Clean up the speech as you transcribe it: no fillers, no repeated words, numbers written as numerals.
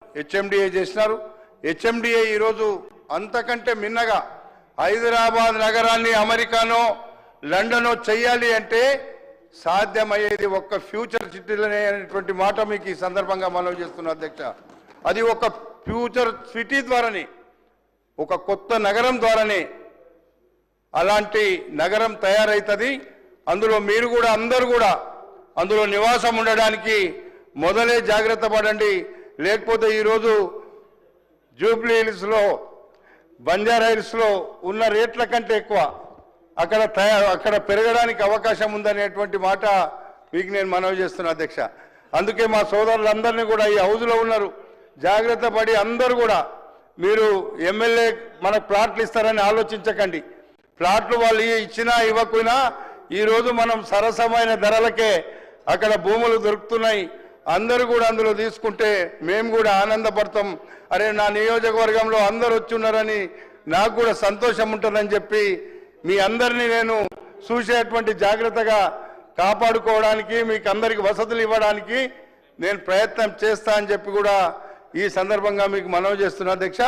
HMDA చేసినారు. HMDA ఈరోజు అంతకంటే మిన్నగా హైదరాబాద్ నగరాన్ని అమెరికానో లండనో చేయాలి అంటే సాధ్యమయ్యేది ఒక్క ఫ్యూచర్ సిటీలోనే అనేటువంటి మాట మీకు ఈ సందర్భంగా మనవి చేస్తున్నా అధ్యక్ష. అది ఒక ఫ్యూచర్ సిటీ ద్వారానే, ఒక కొత్త నగరం ద్వారానే అలాంటి నగరం తయారవుతుంది. అందులో మీరు కూడా అందరూ కూడా అందులో నివాసం ఉండడానికి మొదలే జాగ్రత్త పడండి. లేకపోతే ఈరోజు జూబ్లీ హిల్స్లో బంజారా హిల్స్లో ఉన్న రేట్ల కంటే ఎక్కువ అక్కడ పెరగడానికి అవకాశం ఉందనేటువంటి మాట మీకు నేను మనవి చేస్తున్నా అధ్యక్ష. అందుకే మా సోదరులందరినీ కూడా ఈ హౌజ్లో ఉన్నారు, జాగ్రత్త పడి అందరూ కూడా మీరు ఎమ్మెల్యే మనకు ప్లాట్లు ఇస్తారని ఆలోచించకండి. ప్లాట్లు వాళ్ళు ఇచ్చినా ఇవ్వకపోయినా ఈరోజు మనం సరసమైన ధరలకే అక్కడ భూములు దొరుకుతున్నాయి. అందరూ కూడా అందులో తీసుకుంటే మేము కూడా ఆనందపడతాం. అరే నా నియోజకవర్గంలో అందరూ వచ్చి ఉన్నారని నాకు కూడా సంతోషం ఉంటుందని చెప్పి మీ అందరినీ నేను చూసేటువంటి జాగ్రత్తగా కాపాడుకోవడానికి మీకు అందరికి వసతులు ఇవ్వడానికి నేను ప్రయత్నం చేస్తా అని చెప్పి కూడా ఈ సందర్భంగా మీకు మనవి చేస్తున్నా అధ్యక్ష.